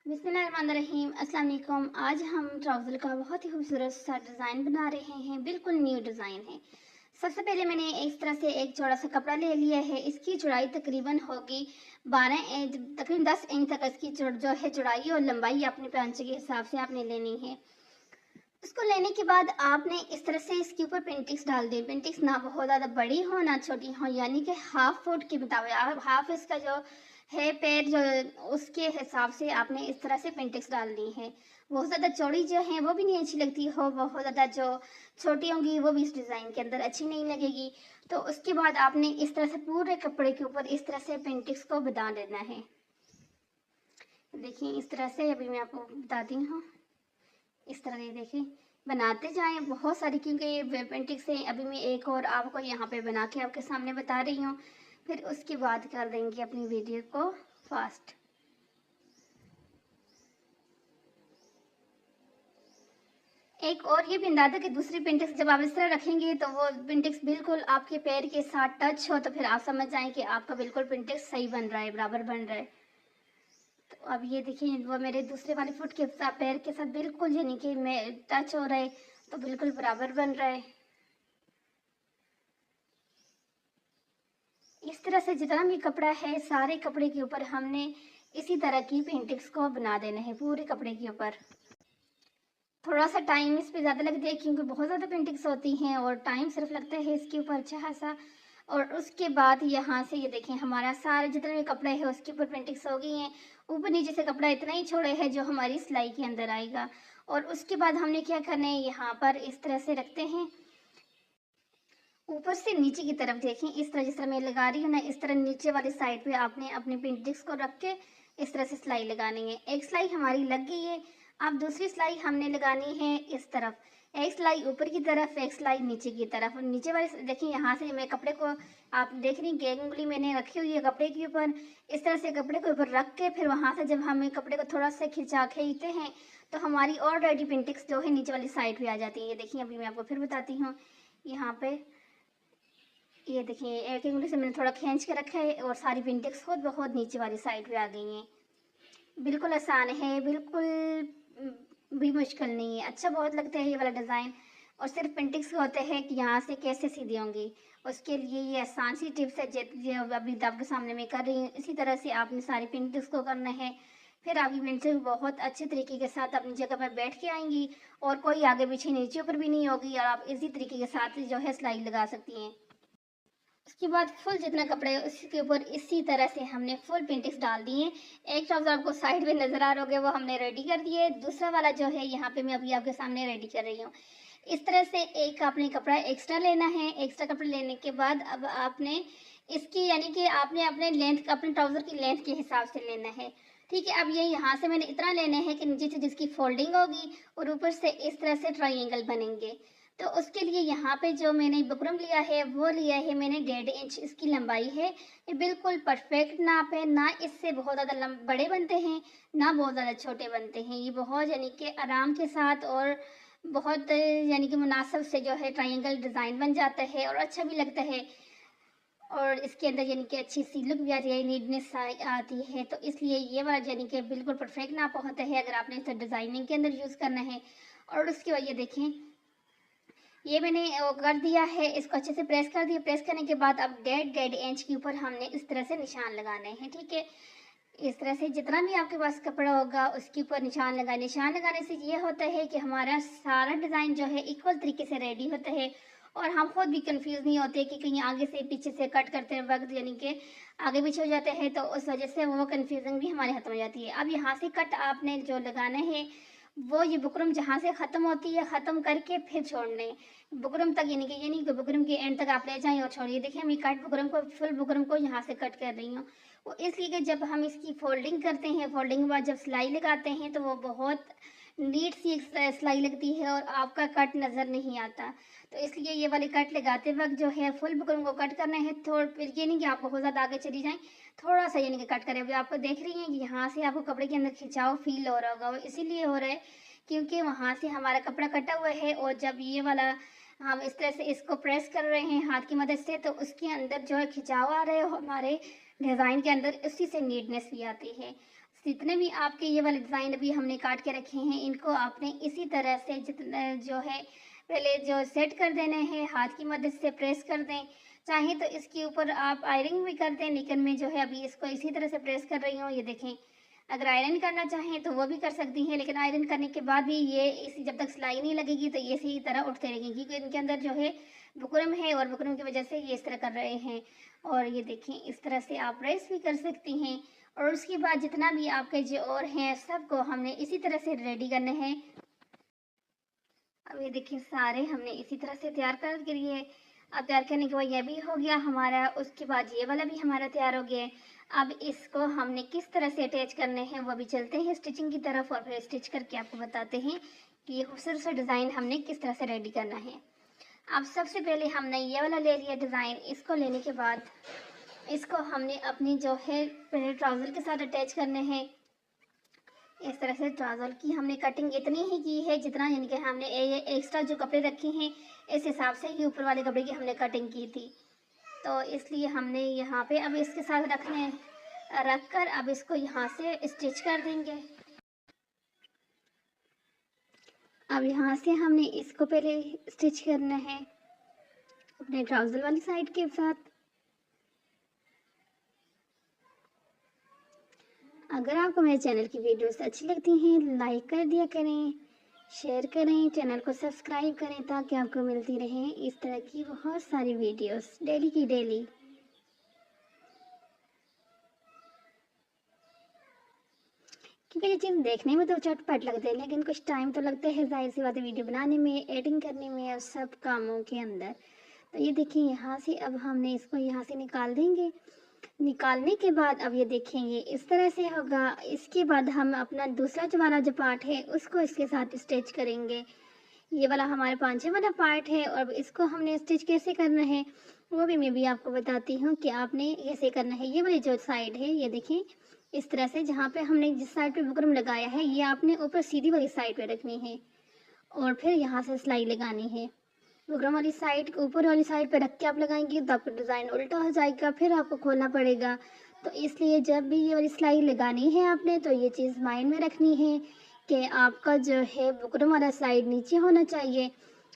बिस्मिल्लाहिर्रहमानिर्रहीम अस्सलाम वालेकुम। आज हम ट्राउज़र का बहुत ही खूबसूरत सा डिज़ाइन बना रहे हैं। बिल्कुल न्यू डिज़ाइन है। सबसे पहले मैंने इस तरह से एक चौड़ा सा कपड़ा ले लिया है। इसकी चौड़ाई तकरीबन होगी 12 इंच, तकरीबन 10 इंच तक इसकी जो है चौड़ाई और लंबाई अपने पैंच के हिसाब से आपने लेनी है। उसको लेने के बाद आपने इस तरह से इसके ऊपर पेंटिक्स डाल दी। पेंटिक्स ना बहुत ज़्यादा बड़ी हो ना छोटी हो, यानी कि हाफ फुट के मुताबिक हाफ इसका जो है पैर जो उसके हिसाब से आपने इस तरह से पेंटिक्स डालनी है। बहुत ज़्यादा चौड़ी जो है वो भी नहीं अच्छी लगती हो, बहुत ज़्यादा जो छोटी होंगी वो भी इस डिज़ाइन के अंदर अच्छी नहीं लगेगी। तो उसके बाद आपने इस तरह से पूरे कपड़े के ऊपर इस तरह से पेंटिक्स को बना देना है। देखिए इस तरह से अभी मैं आपको बताती हूँ। इस तरह ये देखिए बनाते जाएं बहुत सारी, क्योंकि ये वेब पेंटिंग से अभी मैं एक और आपको यहाँ पे बना के आपके सामने बता रही हूँ। फिर उसके बाद कर देंगे अपनी वीडियो को फास्ट। एक और ये भी अंदाजा कि दूसरी पेंटिक्स जब आप इस तरह रखेंगे तो वो पेंटिक्स बिल्कुल आपके पैर के साथ टच हो, तो फिर आप समझ जाएं कि आपका बिल्कुल पेंटिक्स सही बन रहा है, बराबर बन रहा है। तो अब ये देखिए वो मेरे दूसरे वाले फुट के साथ पैर के साथ बिल्कुल यानी कि मैं टच हो रहा है, तो बिल्कुल बराबर बन रहा है। इस तरह से जितना भी कपड़ा है सारे कपड़े के ऊपर हमने इसी तरह की पेंटिंग्स को बना देना है पूरे कपड़े के ऊपर। थोड़ा सा टाइम इस पे ज़्यादा लगता है क्योंकि बहुत ज़्यादा पेंटिंग्स होती हैं और टाइम सिर्फ लगता है इसके ऊपर अच्छा खासा। और उसके बाद यहाँ से ये देखें हमारा सारे जितने भी कपड़े हैं उसके ऊपर पेंटिंग्स हो गई हैं। ऊपर नीचे से कपड़ा इतना ही छोड़े है जो हमारी सिलाई के अंदर आएगा। और उसके बाद हमने क्या करना है, यहाँ पर इस तरह से रखते हैं ऊपर से नीचे की तरफ। देखें इस तरह जिस तरह मैं लगा रही हूँ ना, इस तरह नीचे वाली साइड पे आपने अपनी पेंटिक्स को रख के इस तरह से सिलाई लगानी है। एक सिलाई हमारी लग गई है। अब दूसरी सिलाई हमने लगानी है इस तरफ। एक सिलाई ऊपर की तरफ, एक सिलाई नीचे की तरफ। और नीचे वाली देखिए यहाँ से मैं कपड़े को आप देख रही हैं उंगली मैंने रखी हुई है कपड़े के ऊपर। इस तरह से कपड़े के ऊपर रख के फिर वहाँ से जब हमें कपड़े को थोड़ा सा खिंचा खींचते हैं तो हमारी ऑलरेडी पेंटिक्स जो है नीचे वाली साइड पे आ जाती है। ये देखिए अभी मैं आपको फिर बताती हूँ। यहाँ पे ये देखिए एक उंगली से मैंने थोड़ा खींच के रखा है और सारी पेंटिंग्स खुद ब खुद नीचे वाली साइड पे आ गई हैं। बिल्कुल आसान है, बिल्कुल भी मुश्किल नहीं है। अच्छा बहुत लगता है ये वाला डिज़ाइन। और सिर्फ पेंटिंग्स होते हैं कि यहाँ से कैसे सीधी होंगी, उसके लिए ये आसान सी टिप्स है जो अभी आपके सामने मैं कर रही हूँ। इसी तरह से आपने सारी पेंटिंग्स को करना है। फिर आपकी पेंटिंग बहुत अच्छे तरीके के साथ अपनी जगह पर बैठ के आएंगी और कोई आगे पीछे नीचे ऊपर भी नहीं होगी और आप इसी तरीके के साथ जो है सिलाई लगा सकती हैं। उसके बाद फुल जितना कपड़ा है उसके ऊपर इसी तरह से हमने फुल पेंटिंग्स डाल दी हैं। एक ट्राउज़र आपको साइड में नज़र आ रहा होगा वो हमने रेडी कर दिए। दूसरा वाला जो है यहाँ पे मैं अभी आपके सामने रेडी कर रही हूँ। इस तरह से एक आपने कपड़ा एक्स्ट्रा लेना है। एक्स्ट्रा कपड़ा लेने के बाद अब आपने इसकी यानी कि आपने अपने लेंथ अपने ट्राउज़र की लेंथ के हिसाब से लेना है। ठीक है, अब ये यहाँ से मैंने इतना लेना है कि नीचे से जिसकी फोल्डिंग होगी और ऊपर से इस तरह से ट्राइंगल बनेंगे। तो उसके लिए यहाँ पे जो मैंने बुकरम लिया है वो लिया है मैंने 1.5 इंच इसकी लंबाई है। ये बिल्कुल परफेक्ट नाप है, ना इससे बहुत ज़्यादा बड़े बनते हैं ना बहुत ज़्यादा छोटे बनते हैं। ये बहुत यानी कि आराम के साथ और बहुत यानी कि मुनासिब से जो है ट्रायंगल डिज़ाइन बन जाता है और अच्छा भी लगता है। और इसके अंदर यानी कि अच्छी सी लुक भी आती है, नीटनेस आती है। तो इसलिए ये वाला यानी कि बिल्कुल परफेक्ट नाप होता है अगर आपने इसे डिज़ाइनिंग के अंदर यूज़ करना है। और उसके बाद ये देखें ये मैंने कर दिया है, इसको अच्छे से प्रेस कर दिया। प्रेस करने के बाद अब 1.5 इंच के ऊपर हमने इस तरह से निशान लगाने हैं। ठीक है, इस तरह से जितना भी आपके पास कपड़ा होगा उसके ऊपर निशान लगाए। निशान लगाने से ये होता है कि हमारा सारा डिज़ाइन जो है इक्वल तरीके से रेडी होता है और हम खुद भी कंफ्यूज नहीं होते कि कहीं आगे से पीछे से कट करते वक्त यानी कि आगे पीछे हो जाते हैं, तो उस वजह से वो कन्फ्यूजन भी हमारे खत्म हो जाती है। अब यहाँ से कट आपने जो लगाना है वो ये बुकरम जहाँ से ख़त्म होती है ख़त्म करके फिर छोड़ना है बुकरम तक, यानी कि ये नहीं कि बुकरम के एंड तक आप ले जाएं और छोड़िए। देखिए मैं कट बुकरम को फुल बुकरम को यहाँ से कट कर रही हूँ। वो इसलिए कि जब हम इसकी फोल्डिंग करते हैं, फोल्डिंग के बाद जब सिलाई लगाते हैं तो वो बहुत नीट सी सिलाई लगती है और आपका कट नज़र नहीं आता। तो इसलिए ये वाली कट लगाते वक्त जो है फुल बुकरम को कट करना है। थोड़ा फिर ये नहीं कि आप बहुत ज़्यादा आगे चली जाएं, थोड़ा सा यानी कि कट करें। अभी आपको देख रही हैं कि यहाँ से आपको कपड़े के अंदर खिंचाव फील हो रहा होगा, वो इसीलिए हो रहा है क्योंकि वहाँ से हमारा कपड़ा कटा हुआ है और जब ये वाला हम इस तरह से इसको प्रेस कर रहे हैं हाथ की मदद से तो उसके अंदर जो है खिंचाव आ रहे हो हमारे डिज़ाइन के अंदर उसी से नीटनेस भी आती है। जितने भी आपके ये वाले डिज़ाइन अभी हमने काट के रखे हैं, इनको आपने इसी तरह से जितना जो है पहले जो सेट कर देने हैं, हाथ की मदद से प्रेस कर दें। चाहें तो इसके ऊपर आप आयरन भी कर दें, लेकिन मैं जो है अभी इसको इसी तरह से प्रेस कर रही हूँ, ये देखें। अगर आयरन करना चाहें तो वो भी कर सकती हैं, लेकिन आयरन करने के बाद भी ये इसी जब तक सिलाई नहीं लगेगी तो ये इसी तरह उठते रहेंगी, क्योंकि इनके अंदर जो है बुकरम है और बुकरम की वजह से ये इस तरह कर रहे हैं। और ये देखें, इस तरह से आप प्रेस भी कर सकती हैं। और उसके बाद जितना भी आपके जो और हैं सबको हमने इसी तरह से रेडी करने हैं। अब ये देखिए सारे हमने इसी तरह से तैयार कर लिए। अब तैयार करने के बाद ये भी हो गया हमारा, उसके बाद ये वाला भी हमारा तैयार हो गया है। अब इसको हमने किस तरह से अटैच करने हैं वो भी चलते हैं स्टिचिंग की तरफ और फिर स्टिच करके आपको बताते हैं कि ये खूबसूरत सा डिज़ाइन हमने किस तरह से रेडी करना है। अब सबसे पहले हमने ये वाला ले लिया डिज़ाइन। इसको लेने के बाद इसको हमने अपनी जो है पहले ट्राउज़र के साथ अटैच करने हैं। इस तरह से ट्राउज़र की हमने कटिंग इतनी ही की है जितना, यानी कि हमने ये एक्स्ट्रा जो कपड़े रखे हैं इस हिसाब से ही ऊपर वाले कपड़े की हमने कटिंग की थी। तो इसलिए हमने यहाँ पे अब इसके साथ रख कर अब इसको यहाँ से स्टिच कर देंगे। अब यहाँ से हमने इसको पहले स्टिच करना है अपने ट्राउज़र वाली साइड के साथ। अगर आपको मेरे चैनल की वीडियोस अच्छी लगती हैं लाइक कर दिया करें, शेयर करें, चैनल को सब्सक्राइब करें ताकि आपको मिलती रहें इस तरह की बहुत सारी वीडियोस डेली की डेली। क्योंकि ये चीज़ देखने में तो चटपट लगते हैं, लेकिन कुछ टाइम तो लगता है ज़ाहिर सी बात है वीडियो बनाने में, एडिटिंग करने में और सब कामों के अंदर। तो ये देखिए यहाँ से अब हमने इसको यहाँ से निकाल देंगे। निकालने के बाद अब ये देखेंगे इस तरह से होगा। इसके बाद हम अपना दूसरा जो वाला जो पार्ट है उसको इसके साथ स्टिच करेंगे। ये वाला हमारे पांचे वाला पार्ट है और इसको हमने स्टिच कैसे करना है वो भी मैं भी आपको बताती हूँ कि आपने कैसे करना है। ये वाली जो साइड है ये देखिए इस तरह से, जहाँ पे हमने जिस साइड पे बुकरम लगाया है ये आपने ऊपर सीधी वाली साइड पे रखनी है और फिर यहाँ से सिलाई लगानी है। बुकरम वाली साइड ऊपर वाली साइड पे रख के आप लगाएंगे तो आपका डिज़ाइन उल्टा हो जाएगा, फिर आपको खोलना पड़ेगा। तो इसलिए जब भी ये वाली सिलाई लगानी है आपने तो ये चीज़ माइंड में रखनी है कि आपका जो है बुकरम वाला साइड नीचे होना चाहिए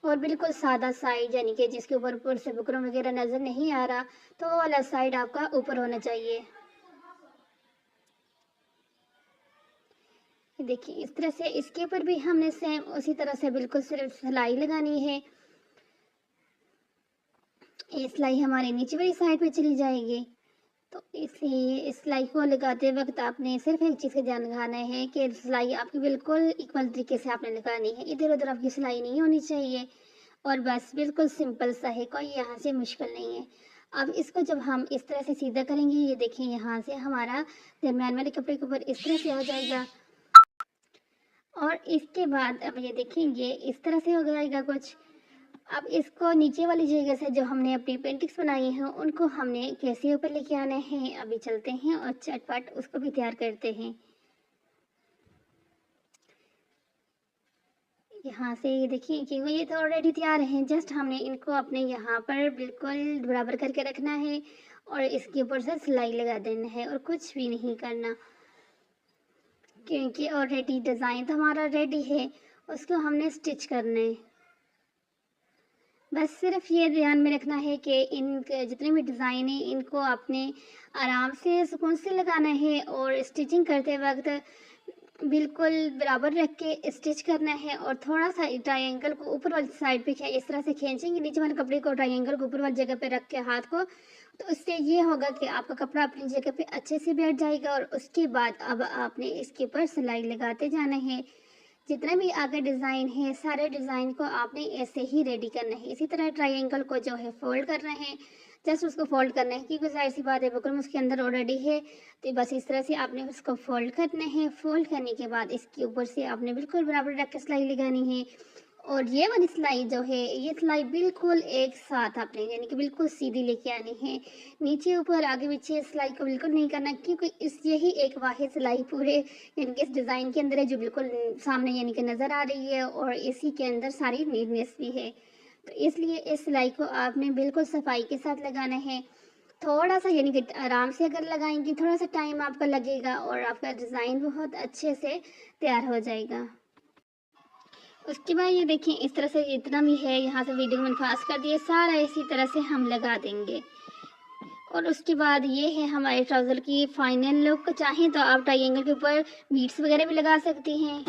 और बिल्कुल सादा साइड, यानी कि जिसके ऊपर से बुकरम वगैरह नज़र नहीं आ रहा तो वो वाला साइड आपका ऊपर होना चाहिए। देखिए इस तरह से इसके ऊपर भी हमने सेम उसी तरह से बिल्कुल सिर्फ सिलाई लगानी है। ये सिलाई हमारे नीचे वाली साइड पे चली जाएगी। तो इसलिए इस सिलाई को लगाते वक्त आपने सिर्फ एक चीज़ का ध्यान रखना है कि सिलाई आपकी बिल्कुल इक्वल तरीके से आपने लगानी है, इधर उधर आपकी सिलाई नहीं होनी चाहिए। और बस बिल्कुल सिंपल सा है, कोई यहाँ से मुश्किल नहीं है। अब इसको जब हम इस तरह से सीधा करेंगे, ये देखिए यहाँ से हमारा दरम्यान वाले कपड़े के ऊपर इस तरह से आ जाएगा और इसके बाद अब ये देखेंगे इस तरह से हो जाएगा कुछ। अब इसको नीचे वाली जगह से जो हमने अपनी पेंटिंग्स बनाई हैं उनको हमने कैसे ऊपर लेके आना है अभी चलते हैं और चटपट उसको भी तैयार करते हैं। यहाँ से ये देखिए कि ये तो ऑलरेडी तैयार हैं, जस्ट हमने इनको अपने यहाँ पर बिल्कुल बराबर करके रखना है और इसके ऊपर से सिलाई लगा देना है और कुछ भी नहीं करना, क्योंकि ऑलरेडी डिज़ाइन तो हमारा रेडी है, उसको हमने स्टिच करना है। बस सिर्फ ये ध्यान में रखना है कि इन जितने भी डिज़ाइन हैं इनको आपने आराम से सुकून से लगाना है और स्टिचिंग करते वक्त बिल्कुल बराबर रख के स्टिच करना है और थोड़ा सा ट्रायंगल को ऊपर वाली साइड पे इस तरह से खींचेंगे नीचे वाले कपड़े को, ट्रायंगल को ऊपर वाली जगह पे रख के हाथ को, तो उससे ये होगा कि आपका कपड़ा अपनी जगह पे अच्छे से बैठ जाएगा। और उसके बाद अब आपने इसके ऊपर सिलाई लगाते जाना है। जितने भी आगे डिज़ाइन है सारे डिज़ाइन को आपने ऐसे ही रेडी करना है। इसी तरह ट्रायंगल को जो है फोल्ड करना है, जस्ट उसको फोल्ड करना है क्योंकि जाहिर सी बात है बुकरम उसके अंदर ऑलरेडी है। तो बस इस तरह से आपने उसको फोल्ड करना है। फोल्ड करने के बाद इसके ऊपर से आपने बिल्कुल बराबर रख के सिलाई लगानी है और ये वाली सिलाई जो है ये सिलाई बिल्कुल एक साथ आपने यानी कि बिल्कुल सीधी लेके आनी है। नीचे ऊपर आगे पीछे सिलाई को बिल्कुल नहीं करना, क्योंकि इस यही एक वाहिद सिलाई पूरे यानी कि इस डिज़ाइन के अंदर है जो बिल्कुल सामने यानी कि नज़र आ रही है और इसी के अंदर सारी नीटनेस भी है। तो इसलिए इस सिलाई को आपने बिल्कुल सफाई के साथ लगाना है थोड़ा सा यानी कि आराम से अगर लगाएंगी थोड़ा सा टाइम आपका लगेगा और आपका डिज़ाइन बहुत अच्छे से तैयार हो जाएगा। उसके बाद ये देखिए इस तरह से जितना भी है यहाँ से वीडियो मैंने फास्ट कर दिया, सारा इसी तरह से हम लगा देंगे। और उसके बाद ये है हमारे ट्राउज़र की फाइनल लुक। चाहें तो आप ट्रायंगल के ऊपर बीड्स वगैरह भी लगा सकती हैं।